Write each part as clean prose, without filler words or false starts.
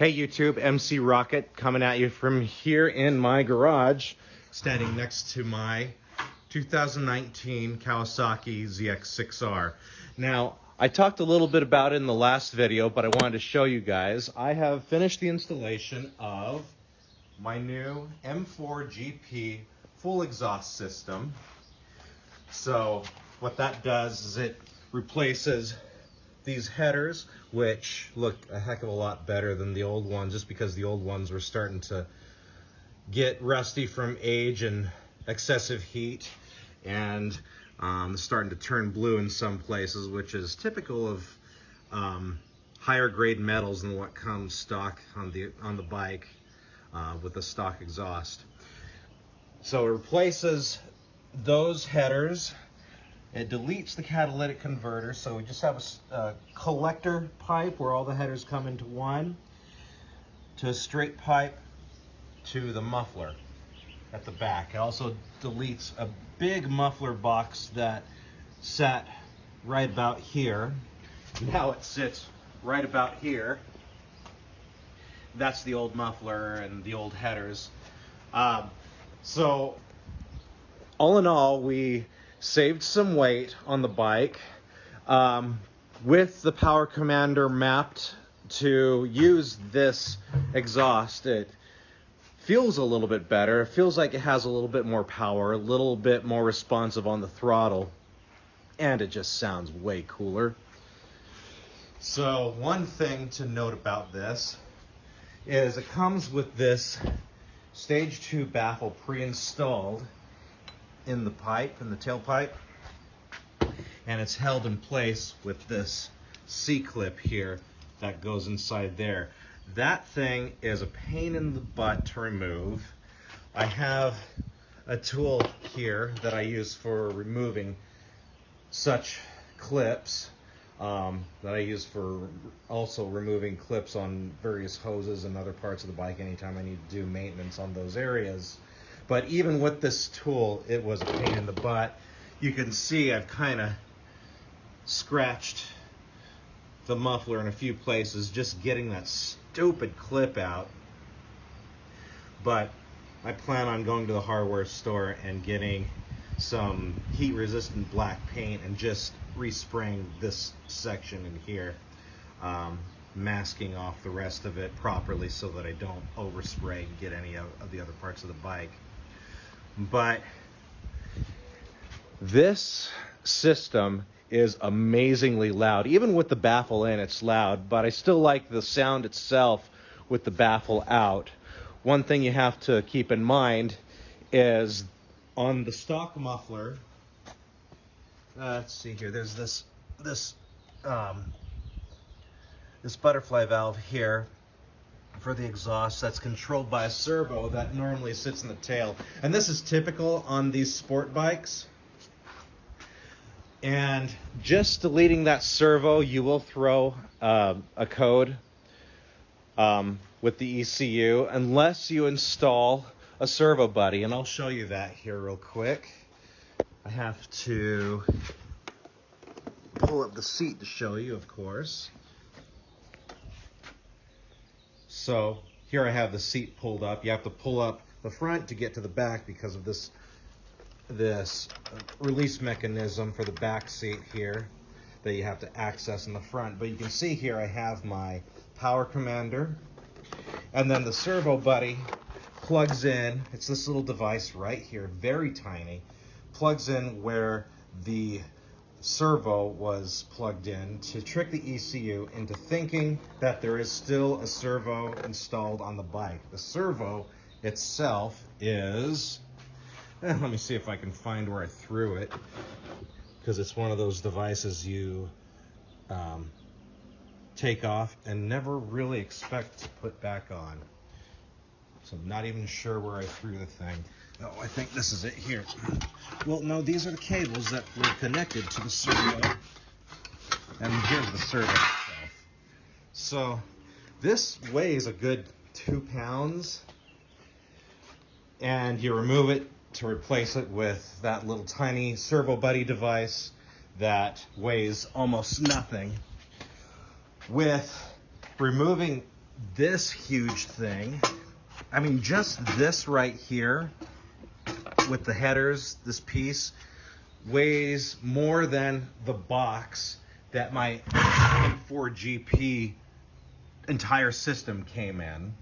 Hey YouTube, MC Rockett coming at you from here in my garage, standing next to my 2019 Kawasaki ZX-6R. Now, I talked a little bit about it in the last video, but I wanted to show you guys. I have finished the installation of my new M4 GP full exhaust system. So what that does is it replaces these headers, which look a heck of a lot better than the old ones, just because the old ones were starting to get rusty from age and excessive heat, and starting to turn blue in some places, which is typical of higher grade metals than what comes stock on the bike with the stock exhaust. So it replaces those headers. It deletes the catalytic converter, so we just have a collector pipe where all the headers come into one, to a straight pipe to the muffler at the back. It also deletes a big muffler box that sat right about here. Now it sits right about here. That's the old muffler and the old headers. So all in all, we saved some weight on the bike. With the power commander mapped to use this exhaust, it feels a little bit better. It feels like it has a little bit more power, a little bit more responsive on the throttle, and it just sounds way cooler. So one thing to note about this is it comes with this stage 2 baffle pre-installed in the pipe, in the tailpipe, and it's held in place with this C-clip here that goes inside there. That thing is a pain in the butt to remove. I have a tool here that I use for removing such clips, that I use for also removing clips on various hoses and other parts of the bike anytime I need to do maintenance on those areas. But even with this tool, it was a pain in the butt. You can see I've kind of scratched the muffler in a few places just getting that stupid clip out. But I plan on going to the hardware store and getting some heat-resistant black paint and just respraying this section in here, masking off the rest of it properly so that I don't overspray and get any of the other parts of the bike. But this system is amazingly loud. Even with the baffle in, it's loud, but I still like the sound itself with the baffle out. One thing you have to keep in mind is on the stock muffler, let's see here, there's this butterfly valve here for the exhaust that's controlled by a servo that normally sits in the tail. And this is typical on these sport bikes. And just deleting that servo, you will throw a code with the ECU unless you install a servo buddy. And I'll show you that here real quick. I have to pull up the seat to show you, of course. So here I have the seat pulled up. You have to pull up the front to get to the back because of this release mechanism for the back seat here that you have to access in the front. But you can see here I have my power commander, and then the servo buddy plugs in. It's this little device right here, very tiny, plugs in where the servo was plugged in to trick the ECU into thinking that there is still a servo installed on the bike. The servo itself is, let me see if I can find where I threw it, because it's one of those devices you take off and never really expect to put back on. So I'm not even sure where I threw the thing. Oh, I think this is it here. Well, no, these are the cables that were connected to the servo. And here's the servo itself. So this weighs a good 2 pounds. And you remove it to replace it with that little tiny servo buddy device that weighs almost nothing. With removing this huge thing. I mean, just this right here with the headers, this piece weighs more than the box that my M4GP entire system came in.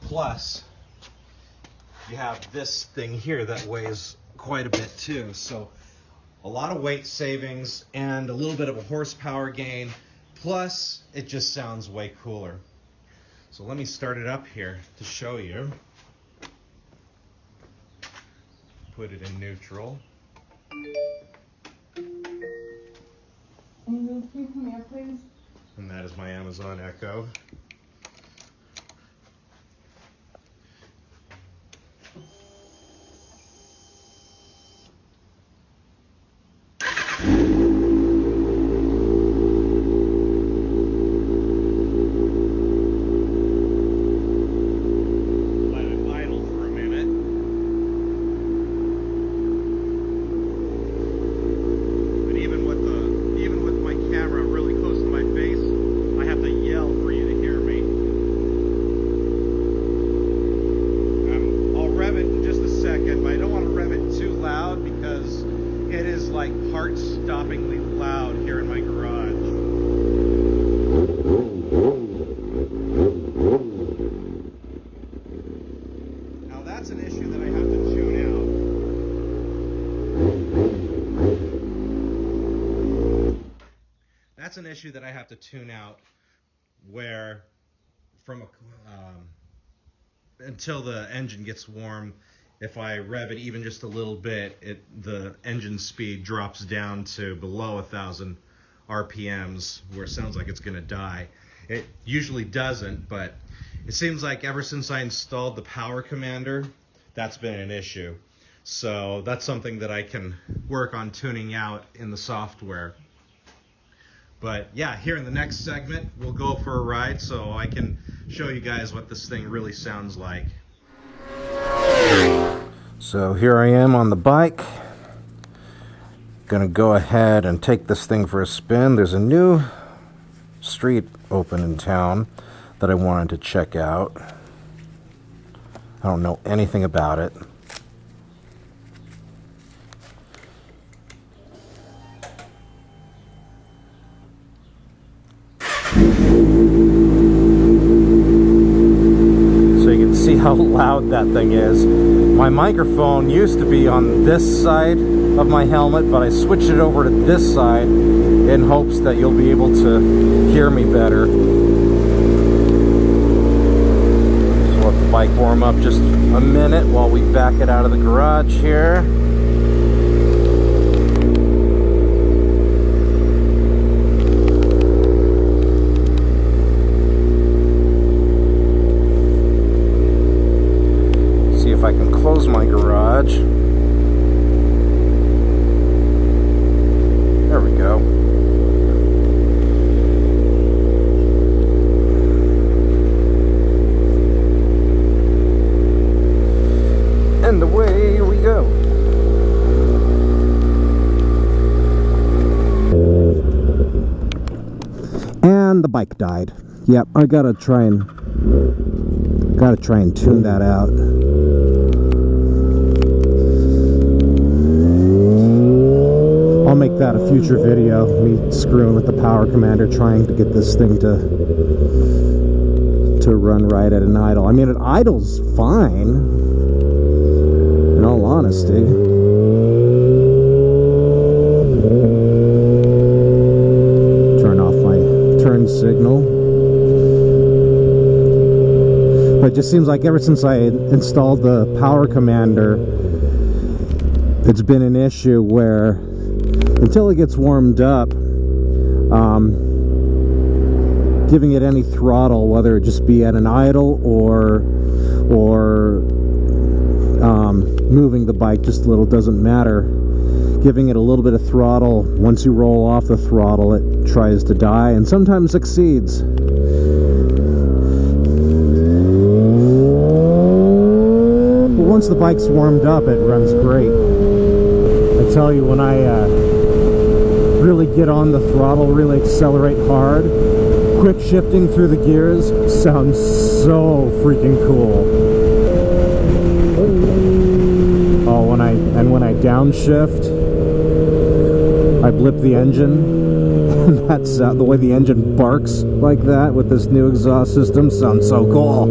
Plus, you have this thing here that weighs quite a bit too. So a lot of weight savings and a little bit of a horsepower gain. Plus, it just sounds way cooler. So let me start it up here to show you. Put it in neutral. Angel, can you come here, please? And that is my Amazon Echo. Heart-stoppingly loud here in my garage. Now that's an issue that I have to tune out. That's an issue that I have to tune out, where from until the engine gets warm, if I rev it even just a little bit, the engine speed drops down to below 1,000 RPMs, where it sounds like it's going to die. It usually doesn't, but it seems like ever since I installed the power commander, that's been an issue. So that's something that I can work on tuning out in the software. But yeah, here in the next segment, we'll go for a ride so I can show you guys what this thing really sounds like. So here I am on the bike. Gonna go ahead and take this thing for a spin. There's a new street open in town that I wanted to check out. I don't know anything about it. See how loud that thing is. My microphone used to be on this side of my helmet, but I switched it over to this side in hopes that you'll be able to hear me better. So let the bike warm up just a minute while we back it out of the garage here. If I can close my garage. There we go. And away we go. And the bike died. Yep, I gotta try and tune that out. I'll make that a future video, me screwing with the power commander, trying to get this thing to run right at an idle. I mean, it idles fine, in all honesty. Turn off my turn signal. But it just seems like ever since I installed the power commander, it's been an issue where until it gets warmed up, giving it any throttle, whether it just be at an idle or moving the bike just a little, doesn't matter. Giving it a little bit of throttle, once you roll off the throttle, it tries to die and sometimes succeeds. But once the bike's warmed up, it runs great. I tell you, when I really get on the throttle, really accelerate hard, quick shifting through the gears sounds so freaking cool. Oh, when I downshift, I blip the engine. That's the way the engine barks like that with this new exhaust system sounds so cool.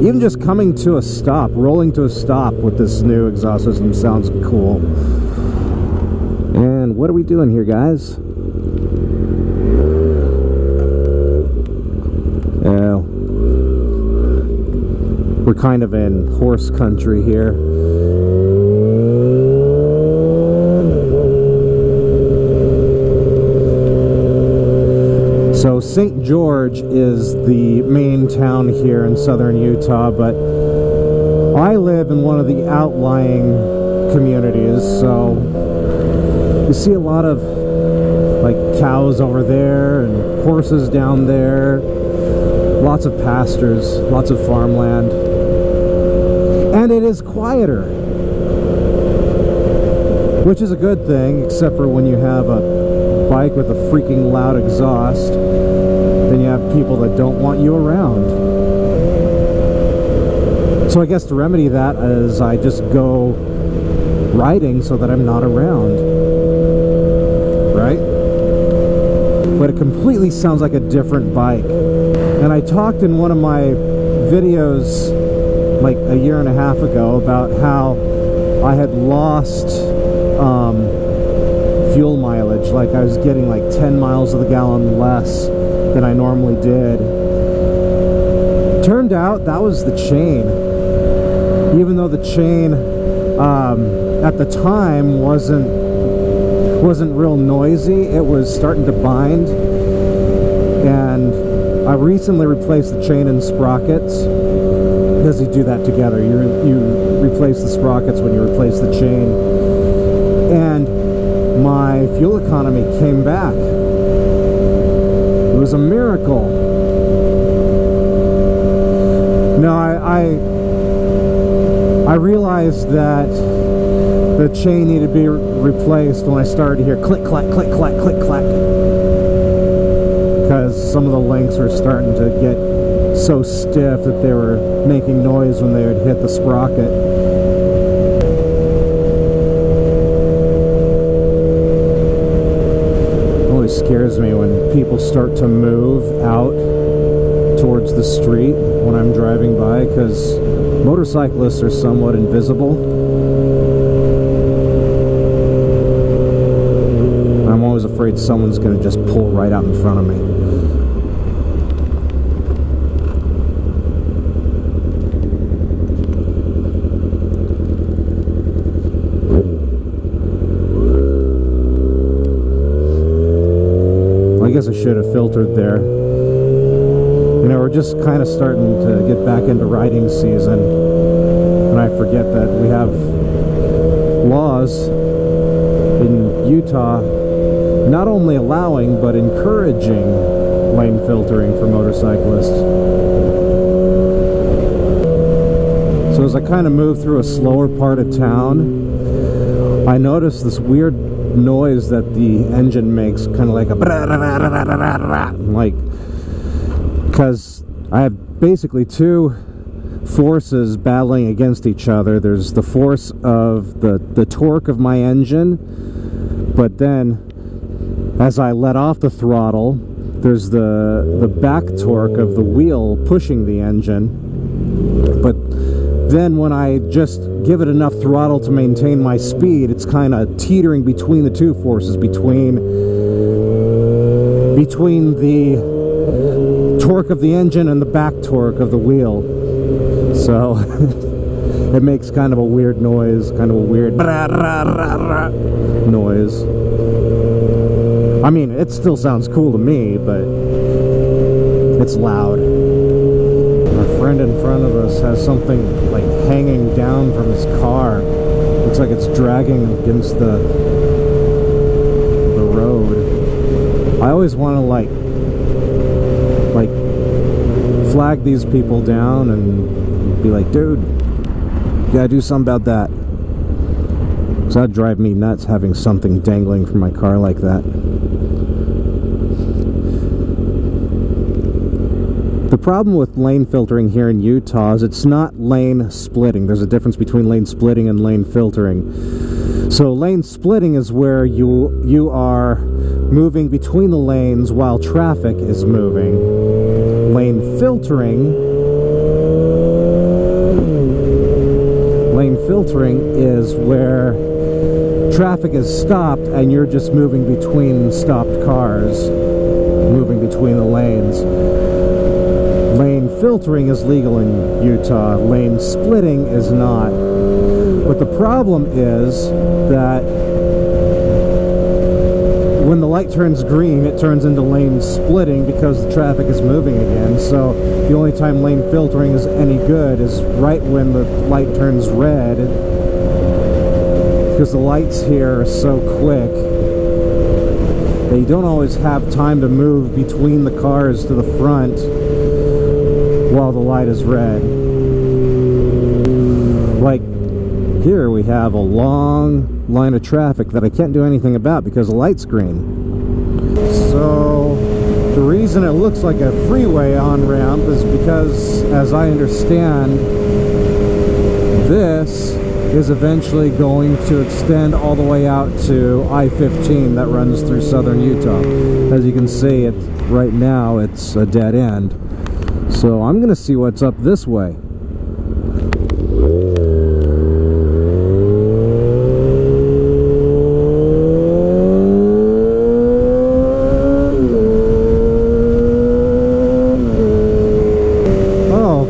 Even just coming to a stop, rolling to a stop with this new exhaust system sounds cool. And what are we doing here, guys? We're kind of in horse country here. So St. George is the main town here in southern Utah, but I live in one of the outlying communities, so you see a lot of like cows over there and horses down there, lots of pastures, lots of farmland, and it is quieter, which is a good thing, except for when you have a bike with a freaking loud exhaust, then you have people that don't want you around. So I guess to remedy that is I just go riding so that I'm not around, right? But it completely sounds like a different bike. And I talked in one of my videos like a year and a half ago about how I had lost fuel mileage. Like I was getting like 10 miles to the gallon less than I normally did. Turned out that was the chain. Even though the chain at the time wasn't real noisy, it was starting to bind. And I recently replaced the chain and sprockets, because you do that together. You replace the sprockets when you replace the chain. And my fuel economy came back. It was a miracle. No, I realized that the chain needed to be replaced when I started to hear click, clack, click, clack, click, clack. Because some of the links were starting to get so stiff that they were making noise when they would hit the sprocket. Scares me when people start to move out towards the street when I'm driving by, because motorcyclists are somewhat invisible. I'm always afraid someone's going to just pull right out in front of me. I guess I should have filtered there. You know, we're just kind of starting to get back into riding season, and I forget that we have laws in Utah not only allowing but encouraging lane filtering for motorcyclists. So as I kind of move through a slower part of town, I noticed this weird noise that the engine makes, kind of like a like, because I have basically two forces battling against each other. There's the force of the torque of my engine, but then as I let off the throttle, there's the back torque of the wheel pushing the engine. But then when I just give it enough throttle to maintain my speed, it's kind of teetering between the two forces, between the torque of the engine and the back torque of the wheel. So it makes kind of a weird noise, kind of a weird noise. I mean, it still sounds cool to me, but it's loud. Our friend in front of us has something like hanging down from his car. Looks like it's dragging against the road. I always want to like flag these people down and be like, dude, you gotta do something about that. So that'd drive me nuts having something dangling from my car like that. The problem with lane filtering here in Utah is it's not lane splitting. There's a difference between lane splitting and lane filtering. So lane splitting is where you are moving between the lanes while traffic is moving. Lane filtering is where traffic is stopped and you're just moving between stopped cars, moving between the lanes. Lane filtering is legal in Utah. Lane splitting is not. But the problem is that when the light turns green, it turns into lane splitting because the traffic is moving again. So the only time lane filtering is any good is right when the light turns red, because the lights here are so quick that you don't always have time to move between the cars to the front while the light is red. Like here we have a long line of traffic that I can't do anything about because the light's green. So the reason it looks like a freeway on-ramp is because, as I understand, this is eventually going to extend all the way out to I-15 that runs through southern Utah. As you can see, right now it's a dead end. So I'm going to see what's up this way.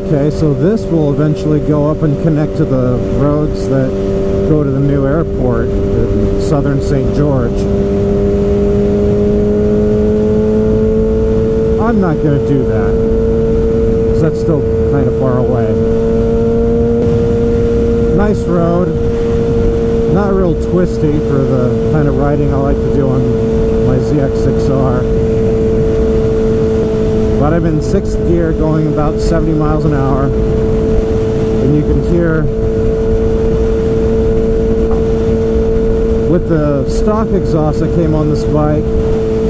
Okay, so this will eventually go up and connect to the roads that go to the new airport in southern St. George. I'm not going to do that, because that's still kind of far away. Nice road, not real twisty for the kind of riding I like to do on my ZX-6R. But I'm in 6th gear going about 70 miles an hour, and you can hear with the stock exhaust that came on this bike,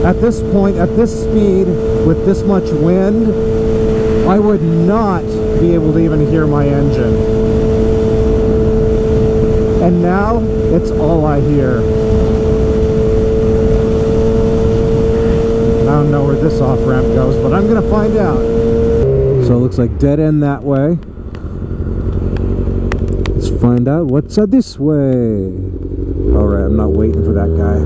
at this point, at this speed, with this much wind, I would not be able to even hear my engine. And now, it's all I hear. I don't know where this off-ramp goes, but I'm going to find out. So it looks like dead end that way. Let's find out what's this way. Alright, I'm not waiting for that guy.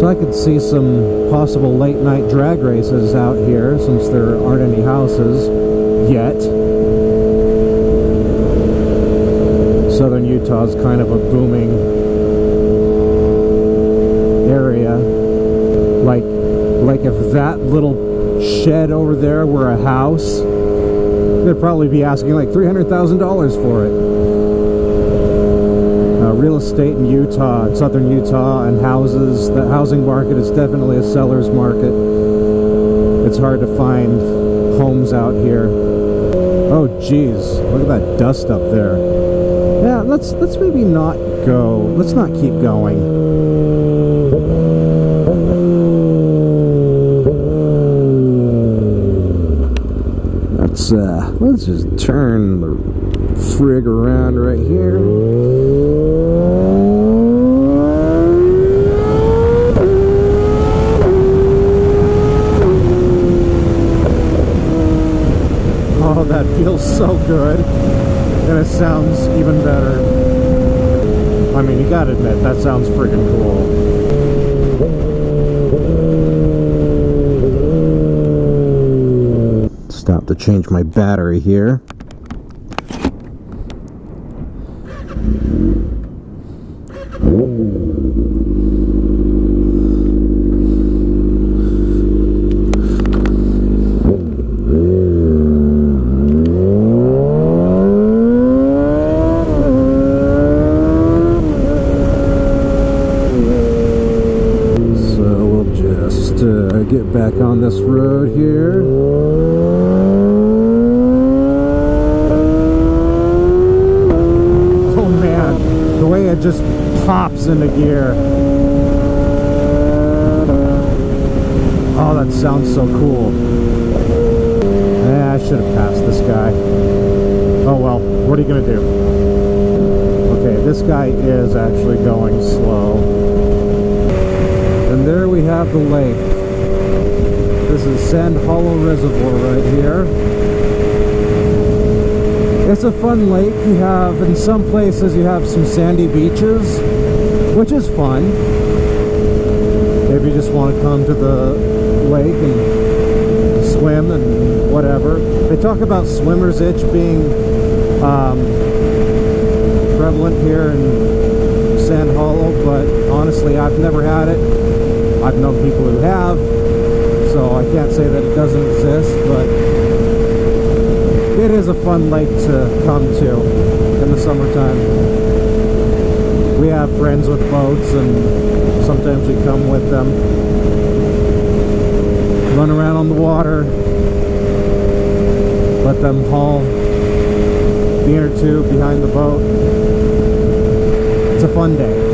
So I could see some possible late night drag races out here since there aren't any houses yet. Southern Utah is kind of a booming area. Like if that little shed over there were a house, they'd probably be asking like $300,000 for it. Real estate in Utah, in southern Utah, and houses, the housing market is definitely a seller's market. It's hard to find homes out here. Oh geez, look at that dust up there. Yeah, let's maybe not go. Let's not keep going. Let's just turn the frig around right here. Oh, that feels so good. And it sounds even better. I mean, you gotta admit, that sounds freaking cool. Stop to change my battery here. Get back on this road here. The way it just pops into gear. Oh, that sounds so cool. I should have passed this guy. Oh well, what are you gonna do? Okay, this guy is actually going slow. And there we have the lake. This is Sand Hollow Reservoir right here. It's a fun lake. You have, in some places, you have some sandy beaches, which is fun. Maybe you just want to come to the lake and swim and whatever. They talk about swimmer's itch being prevalent here in Sand Hollow, but honestly, I've never had it. I've known people who have, so I can't say that it doesn't exist, but it is a fun lake to come to in the summertime. We have friends with boats, and sometimes we come with them. Run around on the water, let them haul the inner tube behind the boat. It's a fun day.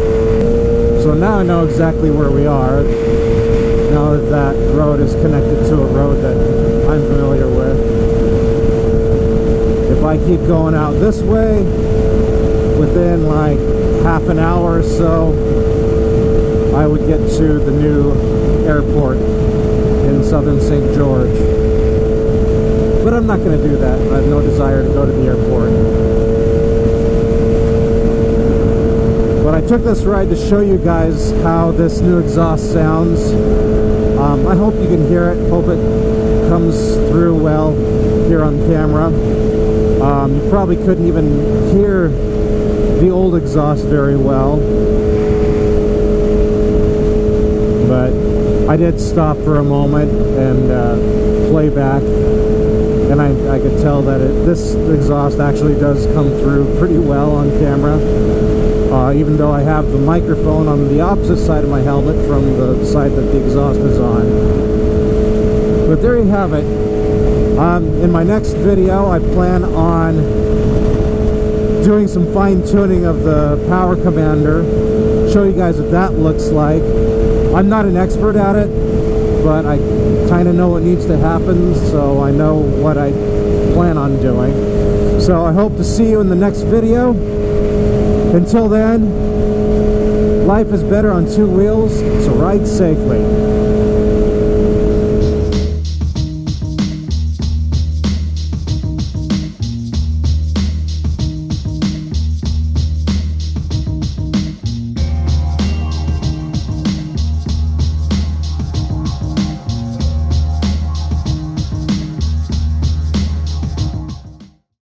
So now I know exactly where we are, now that that road is connected to a road that I'm familiar with. If I keep going out this way, within like half an hour or so, I would get to the new airport in southern St. George. But I'm not going to do that. I have no desire to go to the airport. But I took this ride to show you guys how this new exhaust sounds. I hope you can hear it. Hope it comes through well here on camera. You probably couldn't even hear the old exhaust very well. But I did stop for a moment and play back. And I could tell that this exhaust actually does come through pretty well on camera. Even though I have the microphone on the opposite side of my helmet from the side that the exhaust is on. But there you have it. In my next video, I plan on doing some fine-tuning of the power commander, show you guys what that looks like. I'm not an expert at it, but I kind of know what needs to happen, so I know what I plan on doing. So I hope to see you in the next video. Until then, life is better on two wheels, so ride safely.